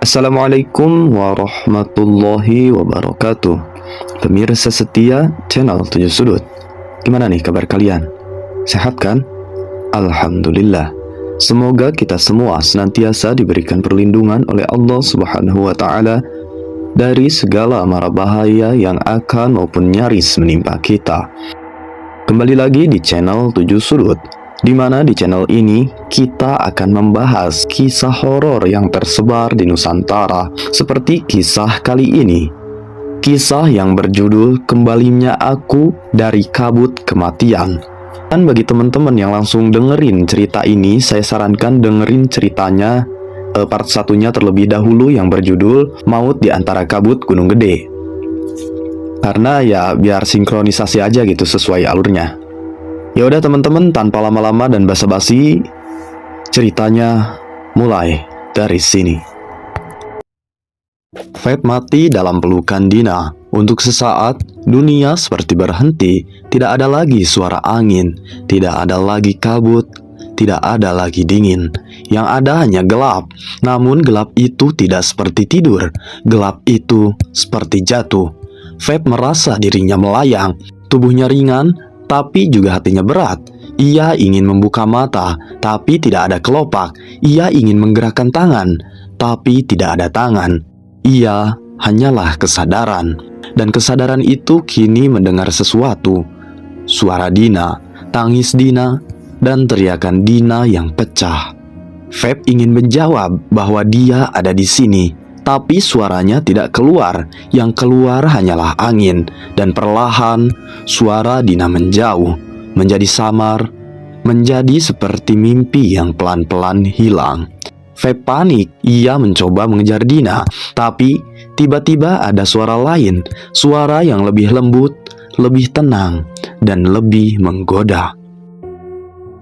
Assalamualaikum warahmatullahi wabarakatuh. Pemirsa setia channel 7 Sudut, gimana nih kabar kalian? Sehat kan? Alhamdulillah. Semoga kita semua senantiasa diberikan perlindungan oleh Allah Subhanahu wa Ta'ala dari segala mara bahaya yang akan maupun nyaris menimpa kita. Kembali lagi di channel 7 Sudut, di mana di channel ini kita akan membahas kisah horor yang tersebar di Nusantara, seperti kisah kali ini. Kisah yang berjudul Kembalinya Aku dari Kabut Kematian. Dan bagi teman-teman yang langsung dengerin cerita ini, saya sarankan dengerin ceritanya part satunya terlebih dahulu yang berjudul Maut di Antara Kabut Gunung Gede. Karena ya biar sinkronisasi aja gitu sesuai alurnya. Ya udah teman-teman, tanpa lama-lama dan basa-basi, ceritanya mulai dari sini. Feb mati dalam pelukan Dina. Untuk sesaat, dunia seperti berhenti. Tidak ada lagi suara angin, tidak ada lagi kabut, tidak ada lagi dingin. Yang ada hanya gelap. Namun gelap itu tidak seperti tidur. Gelap itu seperti jatuh. Feb merasa dirinya melayang. Tubuhnya ringan, tapi juga hatinya berat. Ia ingin membuka mata, tapi tidak ada kelopak. Ia ingin menggerakkan tangan, tapi tidak ada tangan. Ia hanyalah kesadaran. Dan kesadaran itu kini mendengar sesuatu. Suara Dina, tangis Dina, dan teriakan Dina yang pecah. Feb ingin menjawab bahwa dia ada di sini, tapi suaranya tidak keluar. Yang keluar hanyalah angin. Dan perlahan suara Dina menjauh, menjadi samar, menjadi seperti mimpi yang pelan-pelan hilang. Feb panik. Ia mencoba mengejar Dina, tapi tiba-tiba ada suara lain. Suara yang lebih lembut, lebih tenang, dan lebih menggoda.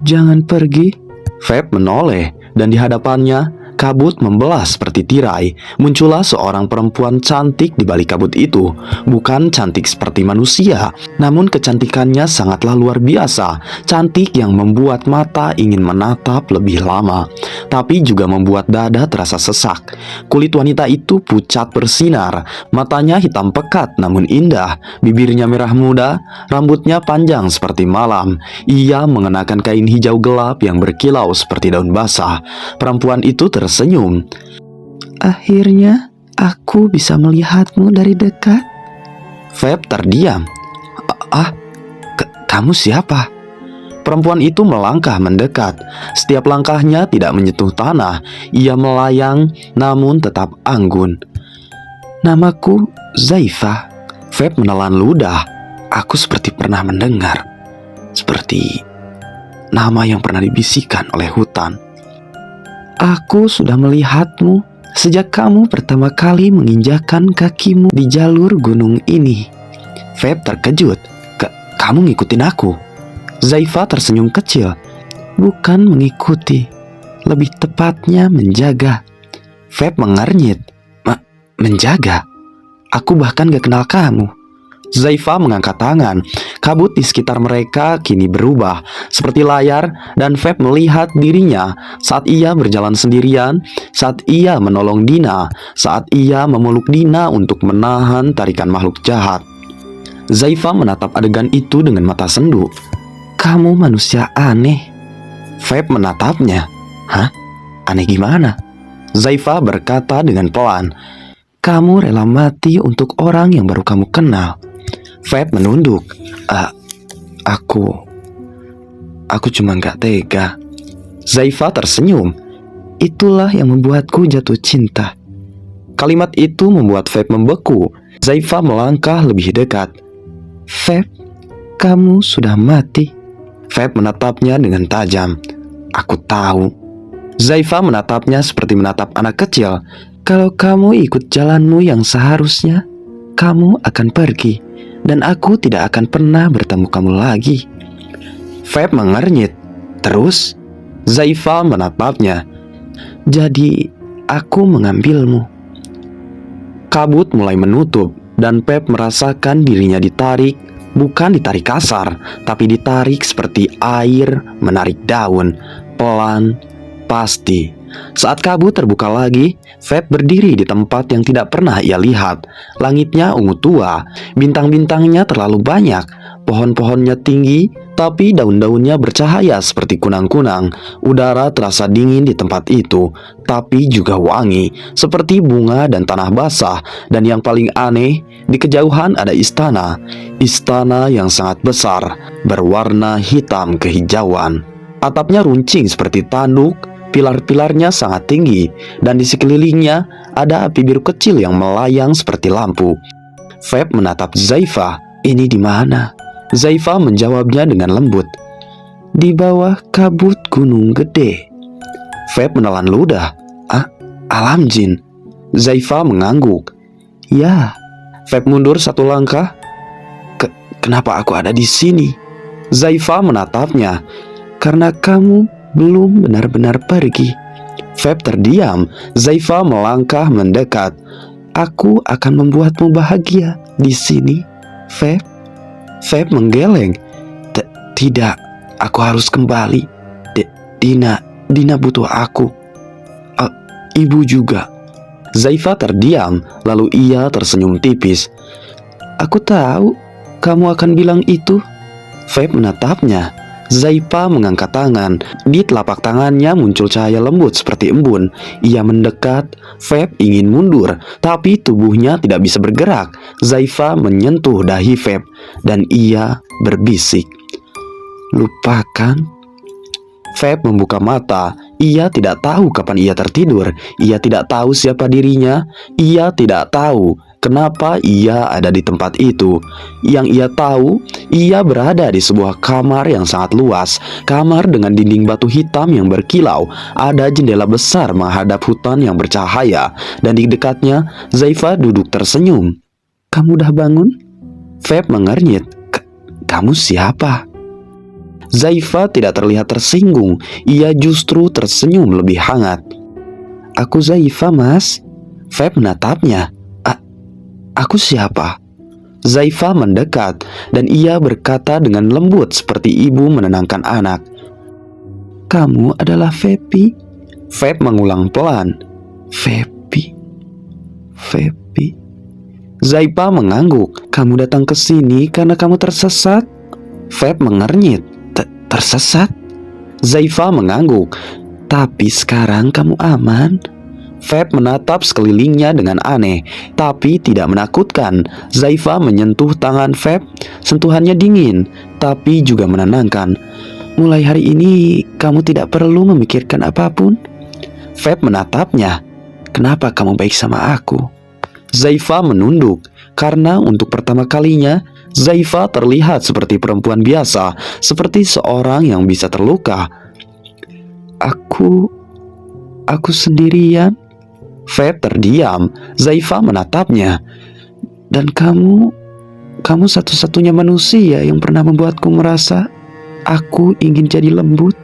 "Jangan pergi." Feb menoleh, dan di hadapannya kabut membelah seperti tirai. Muncullah seorang perempuan cantik di balik kabut itu. Bukan cantik seperti manusia, namun kecantikannya sangatlah luar biasa. Cantik yang membuat mata ingin menatap lebih lama, tapi juga membuat dada terasa sesak. Kulit wanita itu pucat bersinar, matanya hitam pekat namun indah, bibirnya merah muda, rambutnya panjang seperti malam. Ia mengenakan kain hijau gelap yang berkilau seperti daun basah. Perempuan itu tersenyum. "Akhirnya aku bisa melihatmu dari dekat." Feb terdiam. Kamu siapa?" Perempuan itu melangkah mendekat. Setiap langkahnya tidak menyentuh tanah. Ia melayang namun tetap anggun. "Namaku Zaifah." Feb menelan ludah. Aku seperti pernah mendengar. Seperti nama yang pernah dibisikkan oleh hutan. "Aku sudah melihatmu sejak kamu pertama kali menginjakkan kakimu di jalur gunung ini." Feb terkejut. Kamu ngikutin aku?" Zaifah tersenyum kecil. "Bukan mengikuti, lebih tepatnya menjaga." Feb mengernyit. Menjaga? Aku bahkan gak kenal kamu." Zaifah mengangkat tangan. Kabut di sekitar mereka kini berubah seperti layar, dan Feb melihat dirinya saat ia berjalan sendirian, saat ia menolong Dina, saat ia memeluk Dina untuk menahan tarikan makhluk jahat. Zaifah menatap adegan itu dengan mata sendu. "Kamu manusia aneh." Feb menatapnya. "Hah? Aneh gimana?" Zaifah berkata dengan pelan. "Kamu rela mati untuk orang yang baru kamu kenal." Feb menunduk. Aku cuma gak tega." Zaifah tersenyum. "Itulah yang membuatku jatuh cinta." Kalimat itu membuat Feb membeku. Zaifah melangkah lebih dekat. "Feb, kamu sudah mati." Feb menatapnya dengan tajam. "Aku tahu." Zaifah menatapnya seperti menatap anak kecil. "Kalau kamu ikut jalanmu yang seharusnya, kamu akan pergi, dan aku tidak akan pernah bertemu kamu lagi." Feb mengernyit. "Terus?" Zaifah menatapnya. "Jadi aku mengambilmu." Kabut mulai menutup, dan Feb merasakan dirinya ditarik. Bukan ditarik kasar, tapi ditarik seperti air menarik daun. Pelan, pasti. Saat kabut terbuka lagi, Feb berdiri di tempat yang tidak pernah ia lihat. Langitnya ungu tua, bintang-bintangnya terlalu banyak, pohon-pohonnya tinggi, tapi daun-daunnya bercahaya seperti kunang-kunang. Udara terasa dingin di tempat itu, tapi juga wangi, seperti bunga dan tanah basah. Dan yang paling aneh, di kejauhan ada istana. Istana yang sangat besar, berwarna hitam kehijauan. Atapnya runcing seperti tanduk, pilar-pilarnya sangat tinggi, dan di sekelilingnya ada api biru kecil yang melayang seperti lampu. Feb menatap Zaifa. "Ini di mana?" Zaifa menjawabnya dengan lembut. "Di bawah kabut gunung gede." Feb menelan ludah. Alam jin." Zaifa mengangguk. "Ya." Feb mundur satu langkah. Kenapa aku ada di sini?" Zaifa menatapnya. "Karena kamu belum benar-benar pergi." Feb terdiam. Zaifa melangkah mendekat. "Aku akan membuatmu bahagia di sini, Feb." Feb menggeleng. Tidak, aku harus kembali. Dina butuh aku. Ibu juga." Zaifa terdiam, lalu ia tersenyum tipis. "Aku tahu kamu akan bilang itu." Feb menatapnya. Zaifa mengangkat tangan. Di telapak tangannya muncul cahaya lembut seperti embun. Ia mendekat. Feb ingin mundur, tapi tubuhnya tidak bisa bergerak. Zaifa menyentuh dahi Feb, dan ia berbisik, "Lupakan." Feb membuka mata. Ia tidak tahu kapan ia tertidur. Ia tidak tahu siapa dirinya. Ia tidak tahu kenapa ia ada di tempat itu. Yang ia tahu, ia berada di sebuah kamar yang sangat luas. Kamar dengan dinding batu hitam yang berkilau. Ada jendela besar menghadap hutan yang bercahaya. Dan di dekatnya, Zaifa duduk tersenyum. "Kamu udah bangun?" Feb mengernyit. Kamu siapa?" Zaifa tidak terlihat tersinggung. Ia justru tersenyum lebih hangat. "Aku Zaifa, Mas." Feb menatapnya. Aku siapa?" Zaifa mendekat, dan ia berkata dengan lembut seperti ibu menenangkan anak. "Kamu adalah Febi." Feb mengulang pelan. Febi. Zaifa mengangguk. "Kamu datang ke sini karena kamu tersesat?" Feb mengernyit. Tersesat? Zaifa mengangguk. "Tapi sekarang kamu aman." Feb menatap sekelilingnya dengan aneh, tapi tidak menakutkan. Zaifa menyentuh tangan Feb. Sentuhannya dingin, tapi juga menenangkan. "Mulai hari ini, kamu tidak perlu memikirkan apapun." Feb menatapnya. "Kenapa kamu baik sama aku?" Zaifa menunduk, karena untuk pertama kalinya, Zaifa terlihat seperti perempuan biasa, seperti seorang yang bisa terluka. Aku sendirian." Feb terdiam. Zaifa menatapnya. "Dan kamu satu-satunya manusia yang pernah membuatku merasa aku ingin jadi lembut."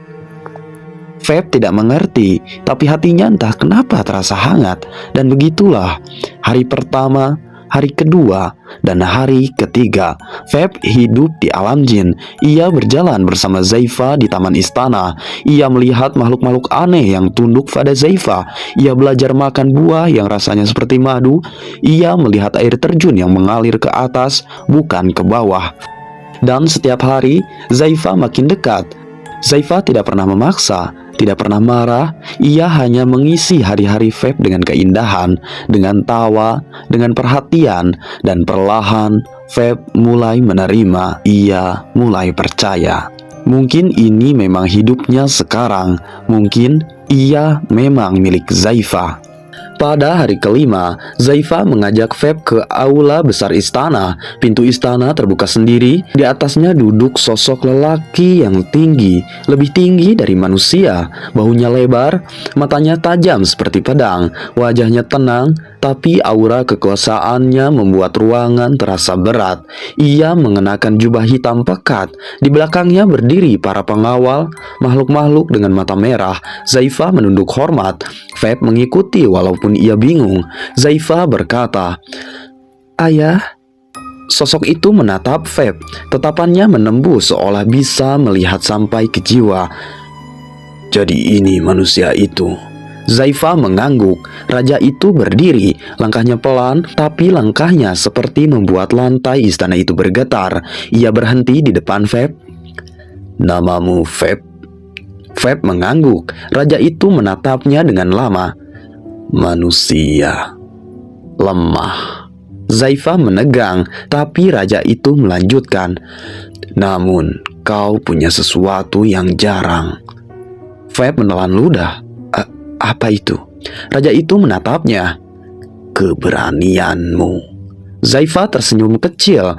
Feb tidak mengerti, tapi hatinya entah kenapa terasa hangat. Dan begitulah, hari pertama, hari kedua, dan hari ketiga, Feb hidup di alam jin. Ia berjalan bersama Zaifa di taman istana. Ia melihat makhluk-makhluk aneh yang tunduk pada Zaifa. Ia belajar makan buah yang rasanya seperti madu. Ia melihat air terjun yang mengalir ke atas, bukan ke bawah. Dan setiap hari, Zaifa makin dekat. Zaifa tidak pernah memaksa, tidak pernah marah. Ia hanya mengisi hari-hari Feb dengan keindahan, dengan tawa, dengan perhatian. Dan perlahan Feb mulai menerima. Ia mulai percaya. Mungkin ini memang hidupnya sekarang. Mungkin ia memang milik Zaifa. Pada hari kelima, Zaifa mengajak Feb ke aula besar istana. Pintu istana terbuka sendiri. Di atasnya duduk sosok lelaki yang tinggi, lebih tinggi dari manusia. Bahunya lebar, matanya tajam seperti pedang. Wajahnya tenang, tapi aura kekuasaannya membuat ruangan terasa berat. Ia mengenakan jubah hitam pekat. Di belakangnya berdiri para pengawal, makhluk-makhluk dengan mata merah. Zaifa menunduk hormat. Feb mengikuti walaupun ia bingung. Zaifa berkata, "Ayah." Sosok itu menatap Feb. Tatapannya menembus seolah bisa melihat sampai ke jiwa. "Jadi ini manusia itu." Zaifah mengangguk. Raja itu berdiri, langkahnya pelan, tapi langkahnya seperti membuat lantai istana itu bergetar. Ia berhenti di depan Feb. "Namamu Feb?" Feb mengangguk. Raja itu menatapnya dengan lama. "Manusia lemah." Zaifah menegang, tapi raja itu melanjutkan, "Namun kau punya sesuatu yang jarang." Feb menelan ludah. Apa itu?" Raja itu menatapnya. "Keberanianmu." Zaifah tersenyum kecil.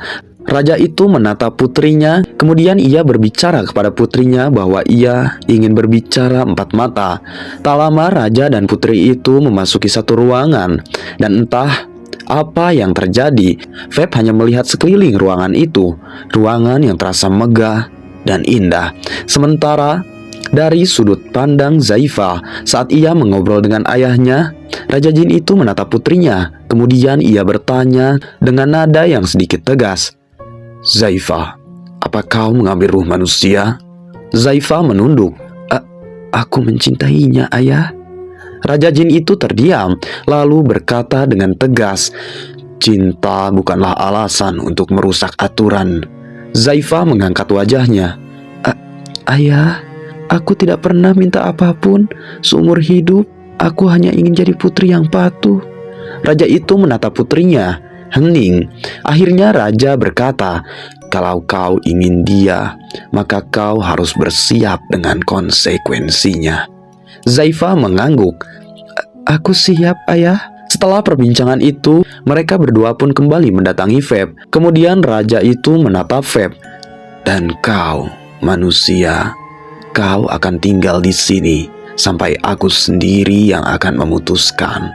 Raja itu menatap putrinya, kemudian ia berbicara kepada putrinya bahwa ia ingin berbicara empat mata. Tak lama raja dan putri itu memasuki satu ruangan, dan entah apa yang terjadi, Feb hanya melihat sekeliling ruangan itu, ruangan yang terasa megah dan indah. Sementara dari sudut pandang Zaifah, saat ia mengobrol dengan ayahnya, Raja Jin itu menatap putrinya. Kemudian ia bertanya dengan nada yang sedikit tegas, "Zaifah, apa kau mengambil ruh manusia?" Zaifah menunduk. Aku mencintainya, ayah." Raja Jin itu terdiam, lalu berkata dengan tegas, "Cinta bukanlah alasan untuk merusak aturan." Zaifah mengangkat wajahnya. Ayah, aku tidak pernah minta apapun. Seumur hidup, aku hanya ingin jadi putri yang patuh." Raja itu menatap putrinya, hening. Akhirnya raja berkata, "Kalau kau ingin dia, maka kau harus bersiap dengan konsekuensinya." Zaifah mengangguk. Aku siap, ayah." Setelah perbincangan itu, mereka berdua pun kembali mendatangi Feb. Kemudian raja itu menatap Feb. "Dan kau, manusia, kau akan tinggal di sini sampai aku sendiri yang akan memutuskan."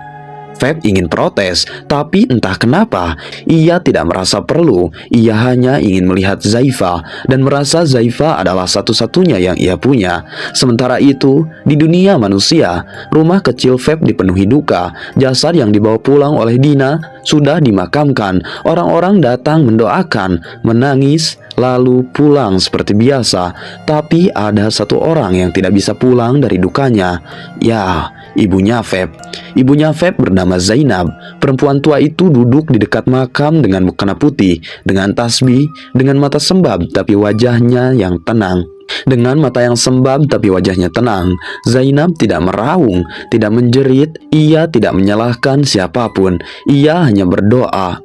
Feb ingin protes, tapi entah kenapa ia tidak merasa perlu. Ia hanya ingin melihat Zaifah dan merasa Zaifah adalah satu-satunya yang ia punya. Sementara itu, di dunia manusia, rumah kecil Feb dipenuhi duka. Jasad yang dibawa pulang oleh Dina sudah dimakamkan. Orang-orang datang mendoakan, menangis, lalu pulang seperti biasa. Tapi ada satu orang yang tidak bisa pulang dari dukanya. Ya, ibunya Feb. Ibunya Feb bernama Zainab. Perempuan tua itu duduk di dekat makam dengan mukena putih, dengan tasbih, dengan mata sembab tapi wajahnya yang tenang. Dengan mata yang sembab tapi wajahnya tenang, Zainab tidak meraung, tidak menjerit, ia tidak menyalahkan siapapun. Ia hanya berdoa,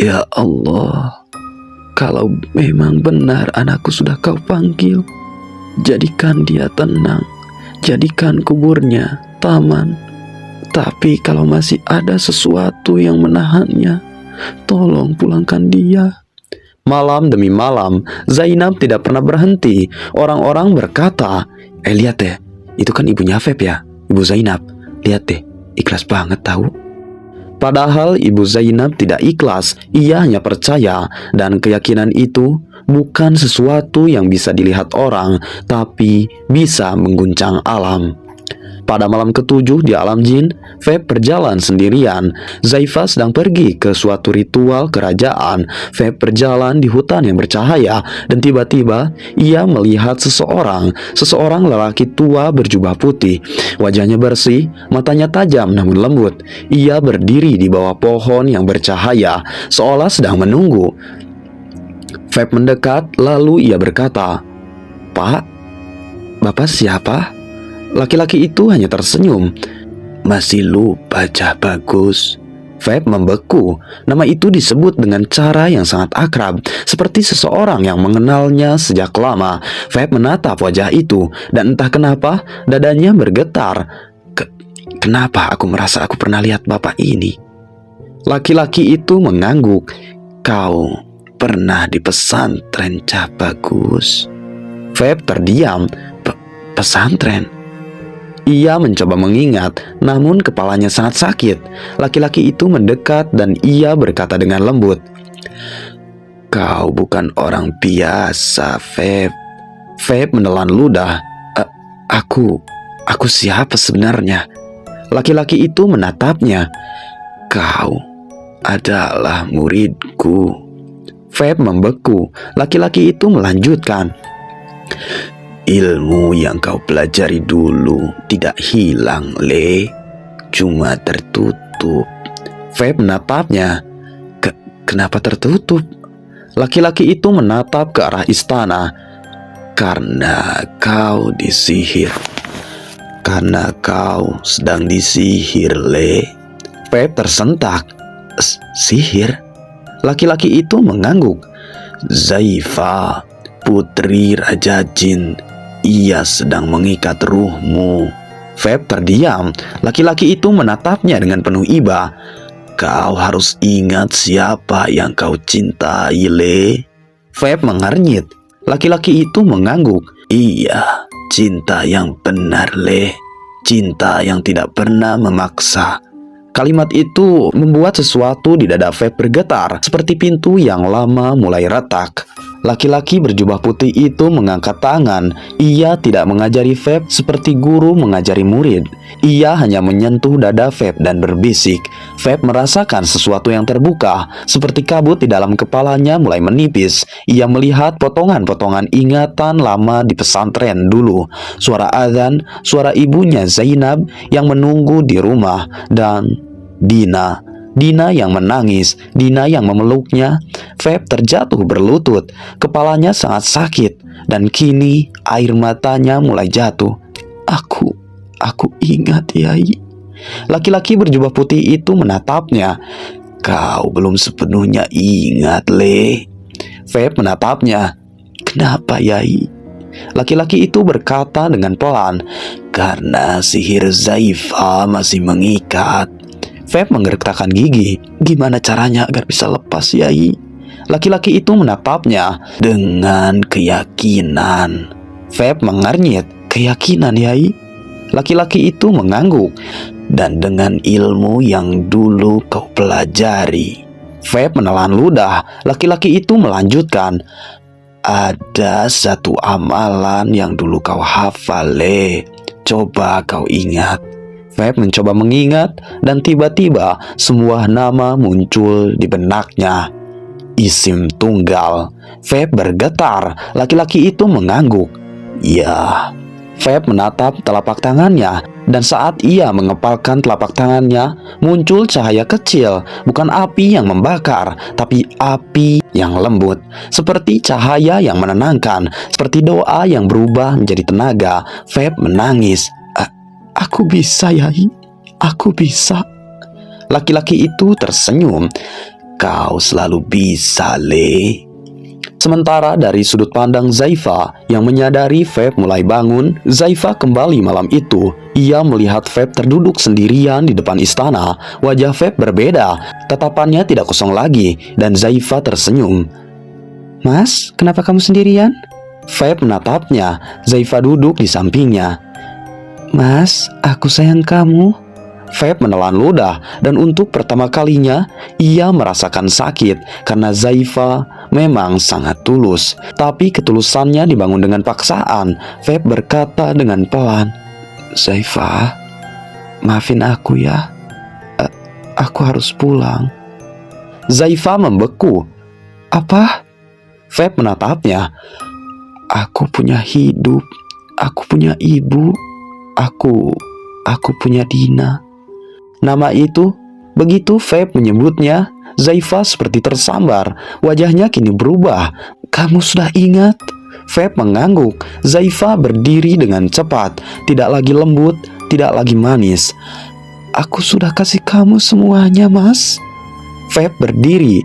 "Ya Allah, kalau memang benar anakku sudah kau panggil, jadikan dia tenang, jadikan kuburnya taman. Tapi kalau masih ada sesuatu yang menahannya, tolong pulangkan dia." Malam demi malam, Zainab tidak pernah berhenti. Orang-orang berkata, lihat deh, itu kan ibunya Feb ya, ibu Zainab. Lihat deh, ikhlas banget tahu." Padahal ibu Zainab tidak ikhlas, ia hanya percaya, dan keyakinan itu bukan sesuatu yang bisa dilihat orang, tapi bisa mengguncang alam. Pada malam ketujuh di alam jin, Feb berjalan sendirian. Zaifah sedang pergi ke suatu ritual kerajaan. Feb berjalan di hutan yang bercahaya, dan tiba-tiba ia melihat seseorang lelaki tua berjubah putih. Wajahnya bersih, matanya tajam namun lembut. Ia berdiri di bawah pohon yang bercahaya, seolah sedang menunggu. Feb mendekat, lalu ia berkata, "Pak, Bapak siapa?" Laki-laki itu hanya tersenyum. "Masih lupa, Cah Bagus." Feb membeku. Nama itu disebut dengan cara yang sangat akrab, seperti seseorang yang mengenalnya sejak lama. Feb menatap wajah itu, dan entah kenapa dadanya bergetar. Kenapa aku merasa aku pernah lihat bapak ini?" Laki-laki itu mengangguk. "Kau pernah di pesantren, Cah Bagus." Feb terdiam. Pesantren? Ia mencoba mengingat, namun kepalanya sangat sakit. Laki-laki itu mendekat dan ia berkata dengan lembut, "Kau bukan orang biasa, Feb." Feb menelan ludah. Aku siapa sebenarnya?" Laki-laki itu menatapnya. "Kau adalah muridku." Feb membeku. Laki-laki itu melanjutkan, Ilmu yang kau pelajari dulu tidak hilang, Le. Cuma tertutup. Feb menatapnya. Kenapa tertutup? Laki-laki itu menatap ke arah istana. Karena kau disihir. Karena kau sedang disihir, Le. Feb tersentak. Sihir? Laki-laki itu mengangguk. Zaifa, putri Raja Jin, ia sedang mengikat ruhmu. Feb terdiam. Laki-laki itu menatapnya dengan penuh iba. Kau harus ingat siapa yang kau cintai, Le. Feb mengernyit. Laki-laki itu mengangguk. Iya, cinta yang benar, Le. Cinta yang tidak pernah memaksa. Kalimat itu membuat sesuatu di dada Feb bergetar, seperti pintu yang lama mulai retak. Laki-laki berjubah putih itu mengangkat tangan. Ia tidak mengajari Feb seperti guru mengajari murid. Ia hanya menyentuh dada Feb dan berbisik. Feb merasakan sesuatu yang terbuka, seperti kabut di dalam kepalanya mulai menipis. Ia melihat potongan-potongan ingatan lama di pesantren dulu. Suara azan, suara ibunya Zainab yang menunggu di rumah, dan Dina yang menangis, Dina yang memeluknya. Feb terjatuh berlutut, kepalanya sangat sakit, dan kini air matanya mulai jatuh. Aku ingat, Yai. Laki-laki berjubah putih itu menatapnya. Kau belum sepenuhnya ingat, Le. Feb menatapnya. Kenapa, Yai? Laki-laki itu berkata dengan pelan. Karena sihir Zaifa masih mengikat. Feb menggertakkan gigi. Gimana caranya agar bisa lepas, Yai? Laki-laki itu menatapnya. Dengan keyakinan. Feb mengernyit. Keyakinan, Yai? Laki-laki itu mengangguk. Dan dengan ilmu yang dulu kau pelajari. Feb menelan ludah. Laki-laki itu melanjutkan. Ada satu amalan yang dulu kau hafal, Le. Coba kau ingat. Feb mencoba mengingat, dan tiba-tiba sebuah nama muncul di benaknya. Isim tunggal. Feb bergetar. Laki-laki itu mengangguk. Ya. Feb menatap telapak tangannya, dan saat ia mengepalkan telapak tangannya, muncul cahaya kecil, bukan api yang membakar, tapi api yang lembut, seperti cahaya yang menenangkan, seperti doa yang berubah menjadi tenaga. Feb menangis. Aku bisa, Yai. Aku bisa. Laki-laki itu tersenyum. Kau selalu bisa, Le. Sementara dari sudut pandang Zaifa yang menyadari Feb mulai bangun, Zaifa kembali malam itu. Ia melihat Feb terduduk sendirian di depan istana. Wajah Feb berbeda, tatapannya tidak kosong lagi, dan Zaifa tersenyum. Mas, kenapa kamu sendirian? Feb menatapnya. Zaifa duduk di sampingnya. Mas, aku sayang kamu. Feb menelan ludah, dan untuk pertama kalinya ia merasakan sakit karena Zaifa memang sangat tulus. Tapi ketulusannya dibangun dengan paksaan. Feb berkata dengan pelan, Zaifa, maafin aku ya. Aku harus pulang. Zaifa membeku. Apa? Feb menatapnya. Aku punya hidup. Aku punya ibu. Aku punya Dina. Nama itu, begitu Feb menyebutnya, Zaifa seperti tersambar. Wajahnya kini berubah. Kamu sudah ingat? Feb mengangguk. Zaifa berdiri dengan cepat. Tidak lagi lembut, tidak lagi manis. Aku sudah kasih kamu semuanya, Mas. Feb berdiri.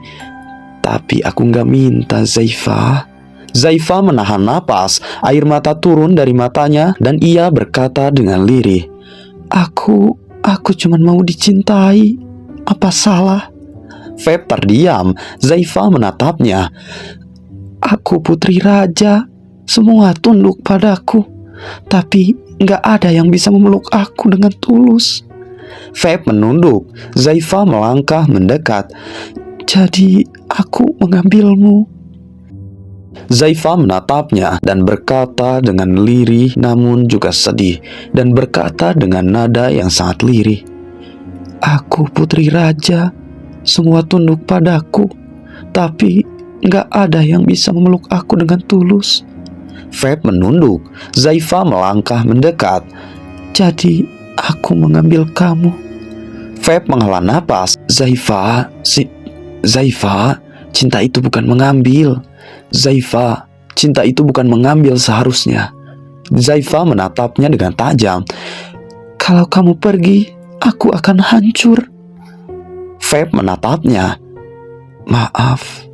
Tapi aku gak minta, Zaifa. Zaifa menahan napas, air mata turun dari matanya, dan ia berkata dengan lirih, Aku cuma mau dicintai. Apa salah? Feb terdiam. Zaifa menatapnya. Aku putri raja. Semua tunduk padaku. Tapi gak ada yang bisa memeluk aku dengan tulus. Feb menunduk. Zaifa melangkah mendekat. Jadi aku mengambilmu. Zaifa menatapnya dan berkata dengan lirih namun juga sedih, dan berkata dengan nada yang sangat lirih, Aku putri raja, semua tunduk padaku, tapi gak ada yang bisa memeluk aku dengan tulus. Feb menunduk. Zaifa melangkah mendekat. Jadi aku mengambil kamu. Feb menghela napas. Zaifa, cinta itu bukan mengambil. Zaifa, cinta itu bukan mengambil seharusnya. Zaifa menatapnya dengan tajam. Kalau kamu pergi, aku akan hancur. Feb menatapnya. Maaf.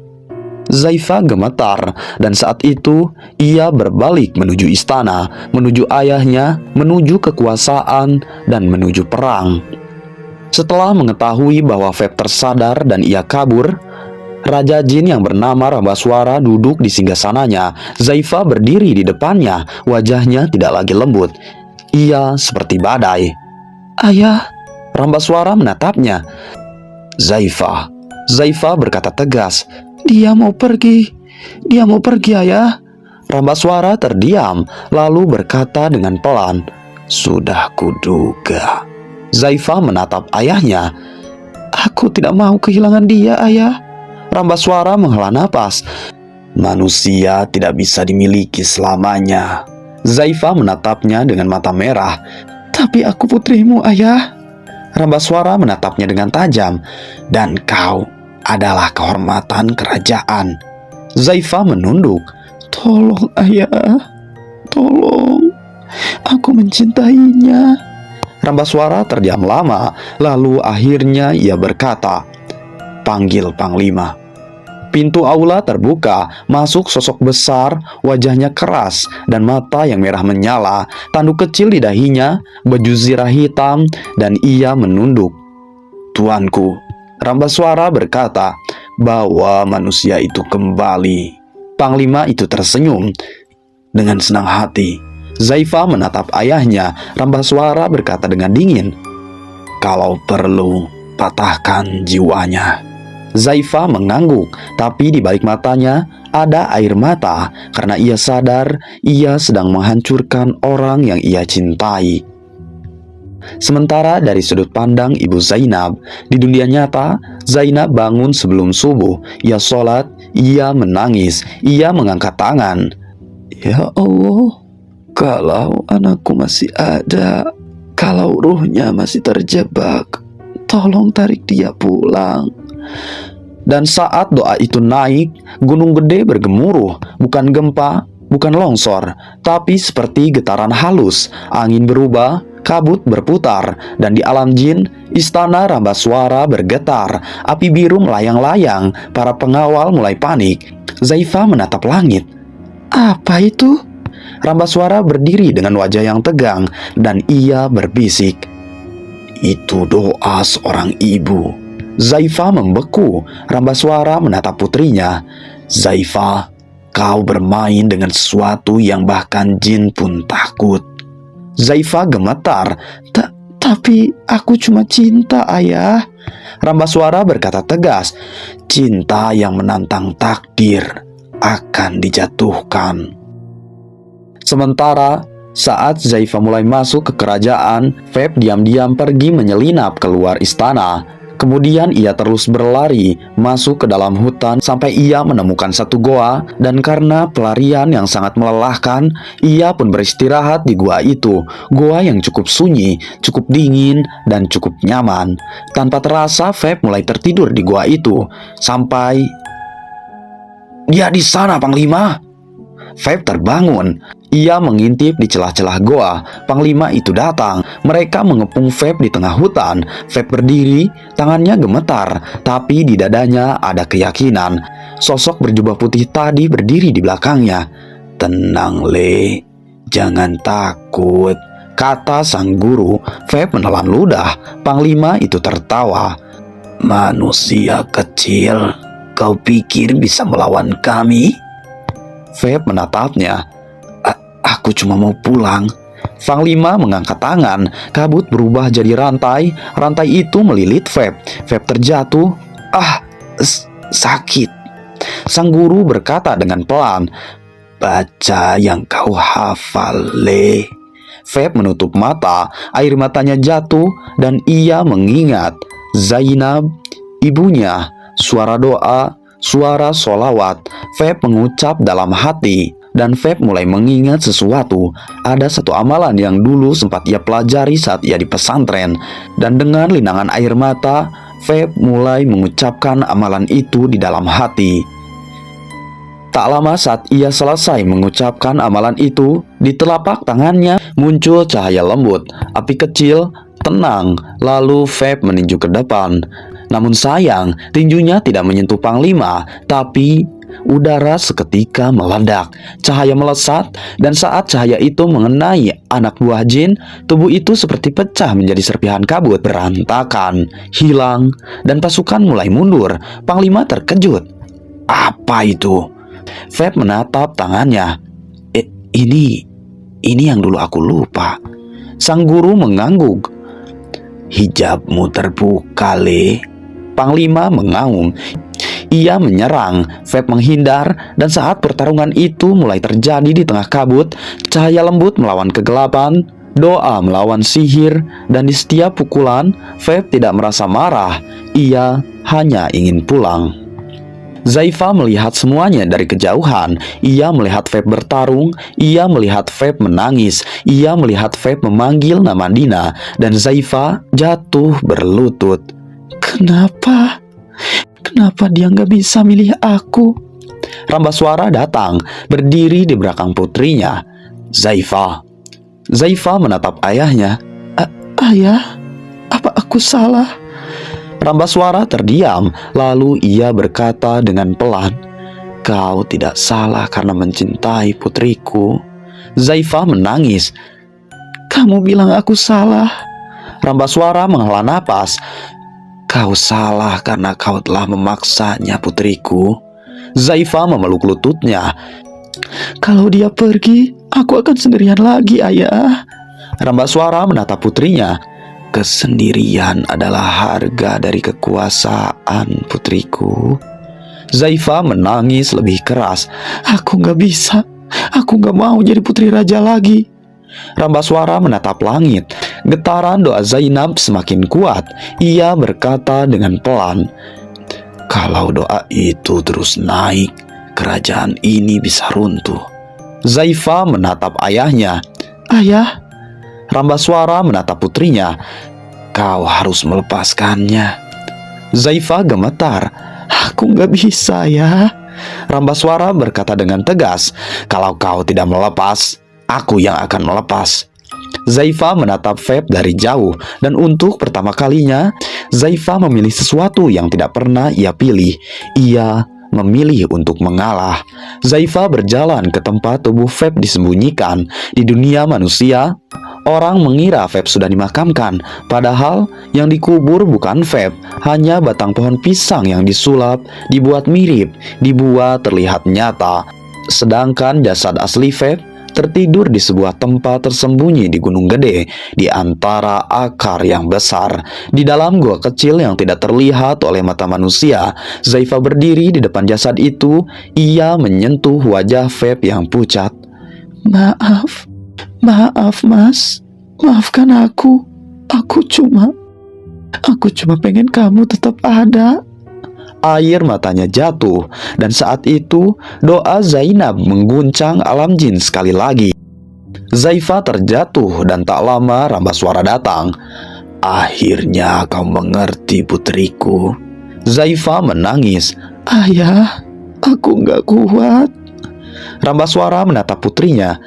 Zaifa gemetar dan saat itu ia berbalik menuju istana, menuju ayahnya, menuju kekuasaan, dan menuju perang. Setelah mengetahui bahwa Feb tersadar dan ia kabur, Raja Jin yang bernama Rambaswara duduk di singgasananya. Zaifa berdiri di depannya, wajahnya tidak lagi lembut. Ia seperti badai. Ayah, Rambaswara menatapnya. Zaifa berkata tegas. Dia mau pergi, ayah. Rambaswara terdiam, lalu berkata dengan pelan. Sudah kuduga. Zaifa menatap ayahnya. Aku tidak mau kehilangan dia, ayah. Rambaswara menghela napas. Manusia tidak bisa dimiliki selamanya. Zaifa menatapnya dengan mata merah. Tapi aku putrimu, ayah. Rambaswara menatapnya dengan tajam. Dan kau adalah kehormatan kerajaan. Zaifa menunduk. Tolong, ayah. Tolong. Aku mencintainya. Rambaswara terdiam lama, lalu akhirnya ia berkata, panggil Panglima. Pintu aula terbuka, masuk sosok besar, wajahnya keras, dan mata yang merah menyala, tanduk kecil di dahinya, baju zirah hitam, dan ia menunduk. Tuanku, Rambaswara berkata, bawa manusia itu kembali. Panglima itu tersenyum dengan senang hati. Zaifa menatap ayahnya. Rambaswara berkata dengan dingin, kalau perlu, patahkan jiwanya. Zaifa mengangguk, tapi di balik matanya ada air mata karena ia sadar ia sedang menghancurkan orang yang ia cintai. Sementara dari sudut pandang Ibu Zainab, di dunia nyata, Zainab bangun sebelum subuh. Ia sholat, ia menangis, ia mengangkat tangan. Ya Allah, kalau anakku masih ada, kalau ruhnya masih terjebak, tolong tarik dia pulang. Dan saat doa itu naik, gunung gede bergemuruh, bukan gempa, bukan longsor, tapi seperti getaran halus. Angin berubah, kabut berputar, dan di alam jin, istana Rambaswara bergetar. Api biru melayang-layang, para pengawal mulai panik. Zaifa menatap langit. Apa itu? Rambaswara berdiri dengan wajah yang tegang, dan ia berbisik. Itu doa seorang ibu. Zaifa membeku. Rambaswara menatap putrinya. Zaifa, kau bermain dengan sesuatu yang bahkan jin pun takut. Zaifa gemetar. Tapi aku cuma cinta, ayah. Rambaswara berkata tegas. Cinta yang menantang takdir akan dijatuhkan. Sementara saat Zaifa mulai masuk ke kerajaan, Feb diam-diam pergi menyelinap keluar istana. Kemudian ia terus berlari masuk ke dalam hutan sampai ia menemukan satu goa, dan karena pelarian yang sangat melelahkan, ia pun beristirahat di gua itu. Goa yang cukup sunyi, cukup dingin, dan cukup nyaman. Tanpa terasa Feb mulai tertidur di gua itu sampai... Dia di sana, Panglima. Feb terbangun. Ia mengintip di celah-celah goa. Panglima itu datang. Mereka mengepung Feb di tengah hutan. Feb berdiri, tangannya gemetar, tapi di dadanya ada keyakinan. Sosok berjubah putih tadi berdiri di belakangnya. Tenang, Le. Jangan takut, kata sang guru. Feb menelan ludah. Panglima itu tertawa. Manusia kecil, kau pikir bisa melawan kami? Feb menatapnya. Aku cuma mau pulang. Panglima mengangkat tangan. Kabut berubah jadi rantai. Rantai itu melilit Feb. Feb terjatuh. Sakit. Sang guru berkata dengan pelan. Baca yang kau hafal, Le. Feb menutup mata. Air matanya jatuh dan ia mengingat Zainab, ibunya, suara doa, suara solawat. Feb mengucap dalam hati. Dan Feb mulai mengingat sesuatu. Ada satu amalan yang dulu sempat ia pelajari saat ia di pesantren. Dan dengan linangan air mata, Feb mulai mengucapkan amalan itu di dalam hati. Tak lama saat ia selesai mengucapkan amalan itu, di telapak tangannya muncul cahaya lembut. Api kecil, tenang, lalu Feb meninju ke depan. Namun sayang, tinjunya tidak menyentuh Panglima, tapi udara seketika meledak, cahaya melesat, dan saat cahaya itu mengenai anak buah jin, tubuh itu seperti pecah menjadi serpihan kabut, berantakan, hilang, dan pasukan mulai mundur. Panglima terkejut. Apa itu? Feb menatap tangannya. Ini yang dulu aku lupa. Sang guru mengangguk. Hijabmu terbuka, Le. Panglima mengaum. Ia menyerang, Feb menghindar, dan saat pertarungan itu mulai terjadi di tengah kabut, cahaya lembut melawan kegelapan, doa melawan sihir, dan di setiap pukulan, Feb tidak merasa marah, ia hanya ingin pulang. Zaifah melihat semuanya dari kejauhan. Ia melihat Feb bertarung, ia melihat Feb menangis, ia melihat Feb memanggil nama Dina, dan Zaifah jatuh berlutut. Kenapa dia nggak bisa milih aku? Rambaswara datang, berdiri di belakang putrinya. Zaifah menatap ayahnya. Ayah, apa aku salah? Rambaswara terdiam, lalu ia berkata dengan pelan, kau tidak salah karena mencintai putriku. Zaifah menangis. Kamu bilang aku salah. Rambaswara menghela napas. Kau salah karena kau telah memaksanya, putriku. Zaifah memeluk lututnya. Kalau dia pergi, aku akan sendirian lagi, ayah. Rambaswara menatap putrinya. Kesendirian adalah harga dari kekuasaan, putriku. Zaifah menangis lebih keras. Aku gak bisa. Aku gak mau jadi putri raja lagi. Rambaswara menatap langit. Getaran doa Zainab semakin kuat. Ia berkata dengan pelan, kalau doa itu terus naik, kerajaan ini bisa runtuh. Zaifah menatap ayahnya. Ayah. Rambaswara menatap putrinya. Kau harus melepaskannya. Zaifah gemetar. Aku gak bisa, ya. Rambaswara berkata dengan tegas, kalau kau tidak melepas, aku yang akan melepas. Zaifah menatap Feb dari jauh, dan untuk pertama kalinya, Zaifah memilih sesuatu yang tidak pernah ia pilih. Ia memilih untuk mengalah. Zaifah berjalan ke tempat tubuh Feb disembunyikan. Di dunia manusia, orang mengira Feb sudah dimakamkan, padahal yang dikubur bukan Feb, hanya batang pohon pisang yang disulap, dibuat mirip, dibuat terlihat nyata. Sedangkan jasad asli Feb tertidur di sebuah tempat tersembunyi di Gunung Gede, di antara akar yang besar. Di dalam gua kecil yang tidak terlihat oleh mata manusia, Zaifah berdiri di depan jasad itu. Ia menyentuh wajah Feb yang pucat. Maaf, mas. Maafkan aku. Aku cuma pengen kamu tetap ada. Air matanya jatuh, dan saat itu doa Zainab mengguncang alam jin sekali lagi. Zaifah terjatuh, dan tak lama Rambaswara datang. Akhirnya kau mengerti, putriku. Zaifah menangis. Ayah, aku gak kuat. Rambaswara menatap putrinya.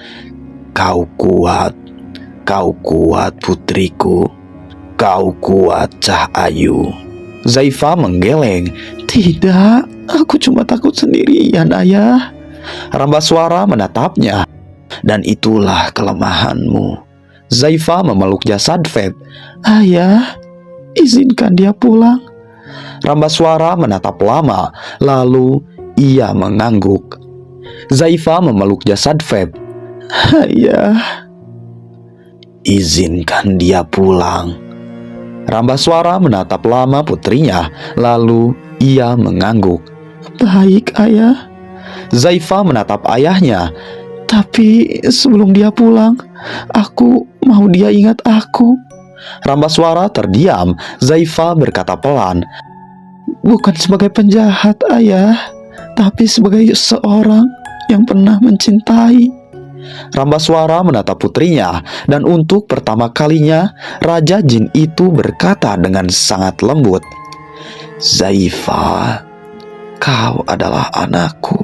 Kau kuat, putriku. Kau kuat, Cah Ayu. Zaifah menggeleng. Tidak, aku cuma takut sendirian, ayah. Rambaswara menatapnya. Dan itulah kelemahanmu. Zaifah memeluk jasad Feb. Ayah, izinkan dia pulang. Rambaswara menatap lama, lalu ia mengangguk. Zaifah memeluk jasad Feb. Ayah, izinkan dia pulang. Rambaswara menatap lama putrinya, lalu ia mengangguk. Baik, ayah. Zaifah menatap ayahnya. Tapi sebelum dia pulang, aku mau dia ingat aku. Rambaswara terdiam. Zaifah berkata pelan. Bukan sebagai penjahat, ayah, tapi sebagai seorang yang pernah mencintai. Rambaswara menatap putrinya, dan untuk pertama kalinya Raja Jin itu berkata dengan sangat lembut, "Zaifa, kau adalah anakku."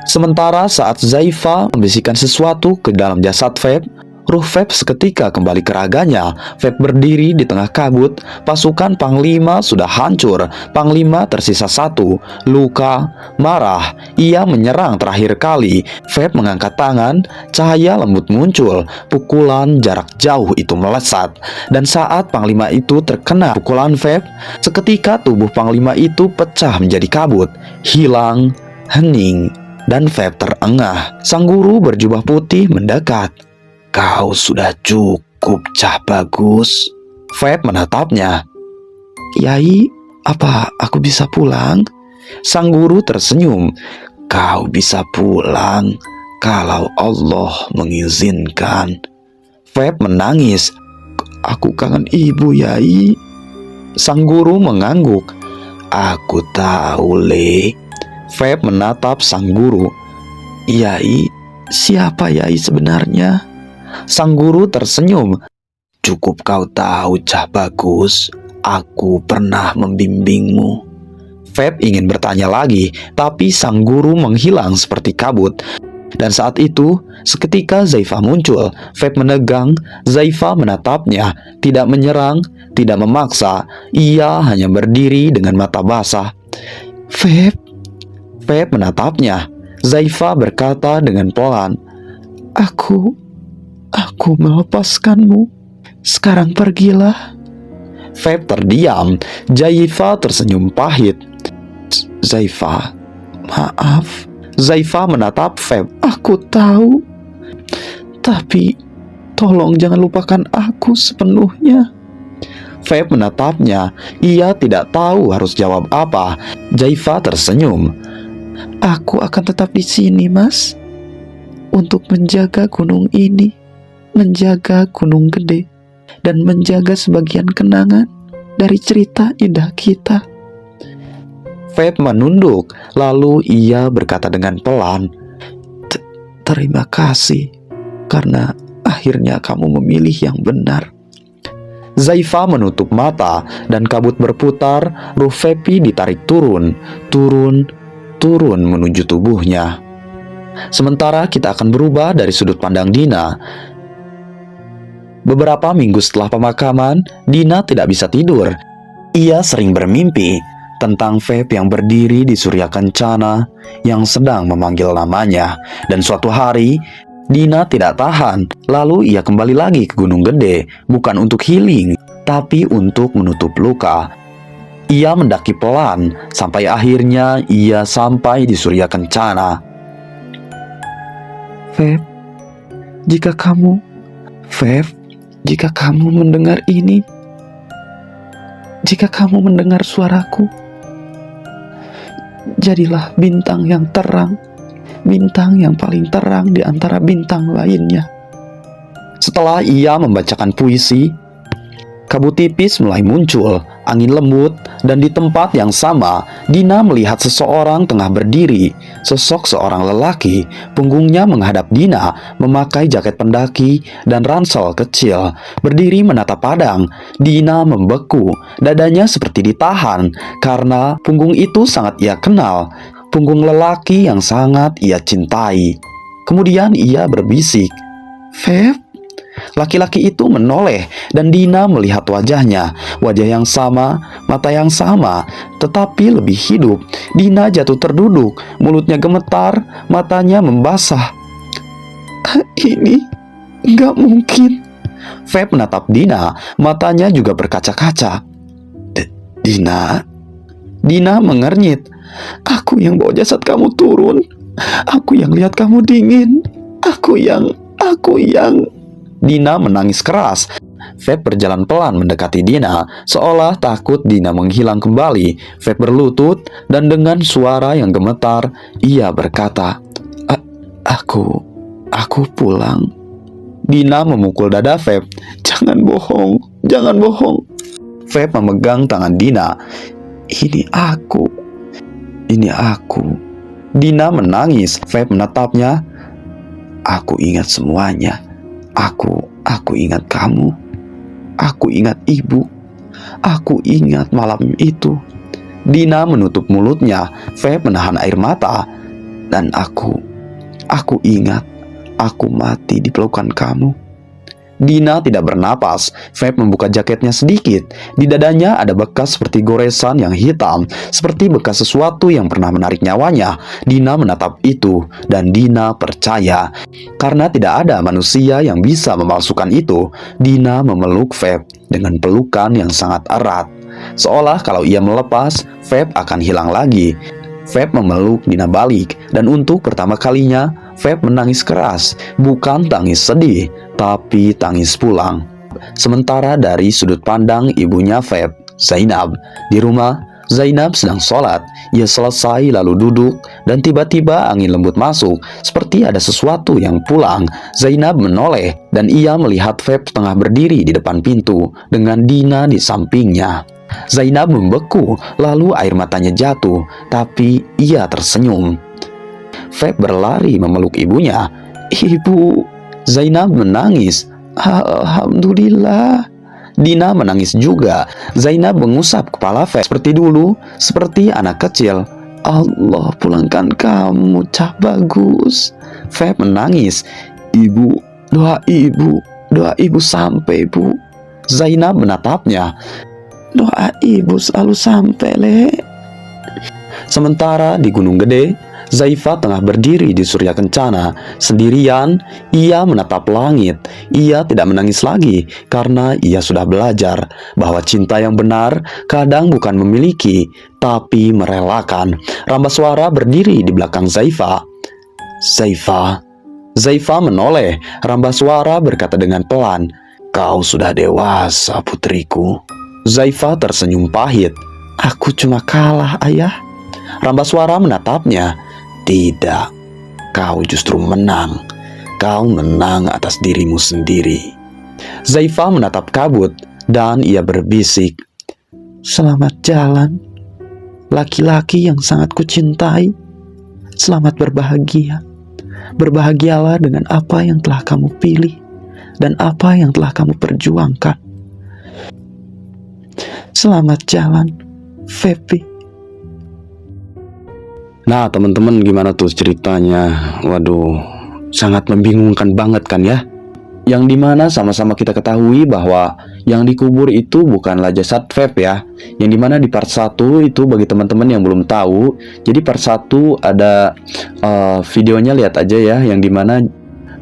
Sementara saat Zaifa membisikkan sesuatu ke dalam jasad Feb, ruh Feb seketika kembali ke raganya. Feb berdiri di tengah kabut. Pasukan Panglima sudah hancur. Panglima tersisa satu, luka, marah. Ia menyerang terakhir kali. Feb mengangkat tangan. Cahaya lembut muncul. Pukulan jarak jauh itu melesat. Dan saat Panglima itu terkena pukulan Feb, seketika tubuh Panglima itu pecah menjadi kabut, hilang, hening, dan Feb terengah. Sang guru berjubah putih mendekat. "Kau sudah cukup, Cah Bagus." Feb menatapnya. "Kiai, apa aku bisa pulang?" Sang guru tersenyum. "Kau bisa pulang kalau Allah mengizinkan." Feb menangis. "Aku kangen ibu, Yai." Sang guru mengangguk. "Aku tahu, Le." Feb menatap sang guru. "Yai, siapa Yai sebenarnya?" Sang guru tersenyum. "Cukup kau tahu, Cah Bagus, aku pernah membimbingmu." Feb ingin bertanya lagi, tapi sang guru menghilang seperti kabut. Dan saat itu, seketika Zaifa muncul. Feb menegang. Zaifa menatapnya, tidak menyerang, tidak memaksa. Ia hanya berdiri dengan mata basah. "Feb." Feb menatapnya. Zaifa berkata dengan pelan, Aku melepaskanmu. Sekarang pergilah." Feb terdiam. Zaifa tersenyum pahit. "Zaifa, maaf." Zaifa menatap Feb. "Aku tahu. Tapi tolong jangan lupakan aku sepenuhnya." Feb menatapnya. Ia tidak tahu harus jawab apa. Zaifa tersenyum. "Aku akan tetap di sini, Mas, untuk menjaga gunung ini, menjaga Gunung Gede, dan menjaga sebagian kenangan dari cerita indah kita." Feb menunduk, lalu ia berkata dengan pelan, "Terima kasih, karena akhirnya kamu memilih yang benar." Zaifa menutup mata, dan kabut berputar. Ruh Febi ditarik turun menuju tubuhnya. Sementara kita akan berubah dari sudut pandang Dina. Beberapa minggu setelah pemakaman, Dina tidak bisa tidur. Ia sering bermimpi tentang Feb yang berdiri di surya kencana yang sedang memanggil namanya. Dan suatu hari, Dina tidak tahan. Lalu ia kembali lagi ke Gunung Gede, bukan untuk healing, tapi untuk menutup luka. Ia mendaki pelan, sampai akhirnya ia sampai di surya kencana. Feb, jika kamu mendengar ini, jika kamu mendengar suaraku, jadilah bintang yang terang, bintang yang paling terang di antara bintang lainnya. Setelah ia membacakan puisi, kabut tipis mulai muncul, angin lembut, dan di tempat yang sama, Dina melihat seseorang tengah berdiri. Sosok seorang lelaki, punggungnya menghadap Dina, memakai jaket pendaki dan ransel kecil, berdiri menatap padang. Dina membeku, dadanya seperti ditahan, karena punggung itu sangat ia kenal, punggung lelaki yang sangat ia cintai. Kemudian ia berbisik, "Feb." Laki-laki itu menoleh, dan Dina melihat wajahnya. Wajah yang sama, mata yang sama, tetapi lebih hidup. Dina jatuh terduduk, mulutnya gemetar, matanya membasah. "Ini nggak mungkin." Feb menatap Dina, matanya juga berkaca-kaca. Dina?" Dina mengernyit. "Aku yang bawa jasad kamu turun. Aku yang lihat kamu dingin. Aku yang... Dina menangis keras. Feb berjalan pelan mendekati Dina, seolah takut Dina menghilang kembali. Feb berlutut, dan dengan suara yang gemetar, ia berkata, Aku pulang." Dina memukul dada Feb. Jangan bohong." Feb memegang tangan Dina. Ini aku. Dina menangis. Feb menatapnya. Aku ingat semuanya. Aku ingat kamu. Aku ingat ibu. Aku ingat malam itu. Dina menutup mulutnya. Feb menahan air mata. Dan aku ingat aku mati di pelukan kamu. Dina tidak bernapas. Feb membuka jaketnya sedikit. Di dadanya ada bekas seperti goresan yang hitam, seperti bekas sesuatu yang pernah menarik nyawanya. Dina menatap itu, dan Dina percaya. Karena tidak ada manusia yang bisa memalsukan itu, Dina memeluk Feb dengan pelukan yang sangat erat. Seolah kalau ia melepas, Feb akan hilang lagi. Feb memeluk Dina balik, dan untuk pertama kalinya, Feb menangis keras, bukan tangis sedih, tapi tangis pulang. Sementara dari sudut pandang ibunya Feb, Zainab, di rumah, Zainab sedang sholat. Ia selesai lalu duduk, dan tiba-tiba angin lembut masuk, seperti ada sesuatu yang pulang. Zainab menoleh, dan ia melihat Feb tengah berdiri di depan pintu, dengan Dina di sampingnya. Zainab membeku, lalu air matanya jatuh, tapi ia tersenyum. Feb berlari memeluk ibunya. Ibu, Zainab menangis. Alhamdulillah. Dina menangis juga. Zainab mengusap kepala Feb seperti dulu, seperti anak kecil. Allah pulangkan kamu, Cah Bagus. Feb menangis. Ibu, doa ibu sampai, Bu. Zainab menatapnya. Doa ibu selalu sampai, Le. Sementara di Gunung Gede, Zaifa tengah berdiri di surya kencana. Sendirian, ia menatap langit. Ia tidak menangis lagi karena ia sudah belajar bahwa cinta yang benar kadang bukan memiliki, tapi merelakan. Rambaswara berdiri di belakang Zaifa. Zaifa menoleh. Rambaswara berkata dengan pelan, "Kau sudah dewasa, putriku." Zaifa tersenyum pahit. "Aku cuma kalah, Ayah." Rambaswara menatapnya. "Tidak, kau justru menang. Kau menang atas dirimu sendiri." Zaifa menatap kabut, dan ia berbisik, "Selamat jalan, laki-laki yang sangat kucintai. Selamat berbahagia. Berbahagialah dengan apa yang telah kamu pilih, dan apa yang telah kamu perjuangkan. Selamat jalan, Febi." Nah, teman-teman, gimana tuh ceritanya? Waduh, sangat membingungkan banget kan ya? Yang dimana sama-sama kita ketahui bahwa yang dikubur itu bukanlah jasad Feb ya. Yang dimana di part 1 itu bagi teman-teman yang belum tahu, jadi part 1 ada videonya, lihat aja ya. Yang dimana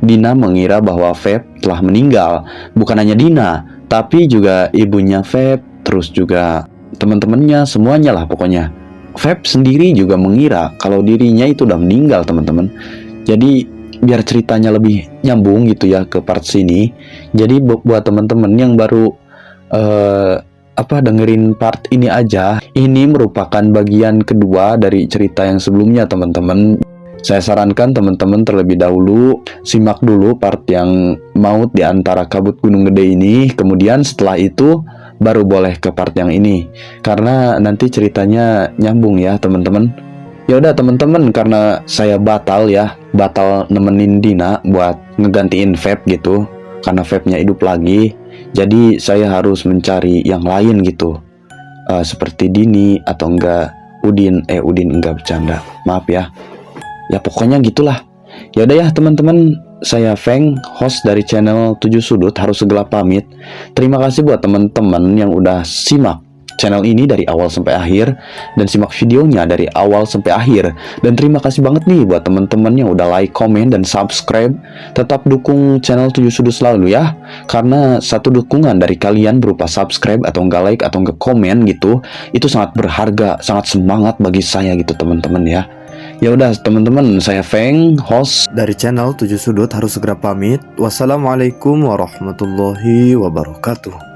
Dina mengira bahwa Feb telah meninggal. Bukan hanya Dina, tapi juga ibunya Feb, terus juga teman-temannya, semuanya lah pokoknya. Feb sendiri juga mengira kalau dirinya itu udah meninggal, teman-teman. Jadi biar ceritanya lebih nyambung gitu ya ke part sini. Jadi buat teman-teman yang baru dengerin part ini aja, ini merupakan bagian kedua dari cerita yang sebelumnya, teman-teman. Saya sarankan teman-teman terlebih dahulu simak dulu part yang maut di antara kabut Gunung Gede ini. Kemudian setelah itu baru boleh ke part yang ini, karena nanti ceritanya nyambung ya, teman-teman. Ya udah teman-teman, karena saya batal nemenin Dina buat ngegantiin Feb gitu, karena Febnya hidup lagi. Jadi saya harus mencari yang lain gitu, seperti Dini atau enggak Udin enggak, bercanda, maaf ya. Ya pokoknya gitulah. Ya udah ya teman-teman, saya Feng, host dari channel 7 Sudut, harus segera pamit. Terima kasih buat teman-teman yang udah simak channel ini dari awal sampai akhir, dan simak videonya dari awal sampai akhir. Dan terima kasih banget nih buat teman-teman yang udah like, komen, dan subscribe. Tetap dukung channel 7 Sudut selalu ya, karena satu dukungan dari kalian berupa subscribe atau enggak like atau enggak komen gitu, itu sangat berharga, sangat semangat bagi saya gitu teman-teman ya. Ya udah teman-teman, saya Feng, host Dari channel 7 Sudut, harus segera pamit. Wassalamualaikum warahmatullahi wabarakatuh.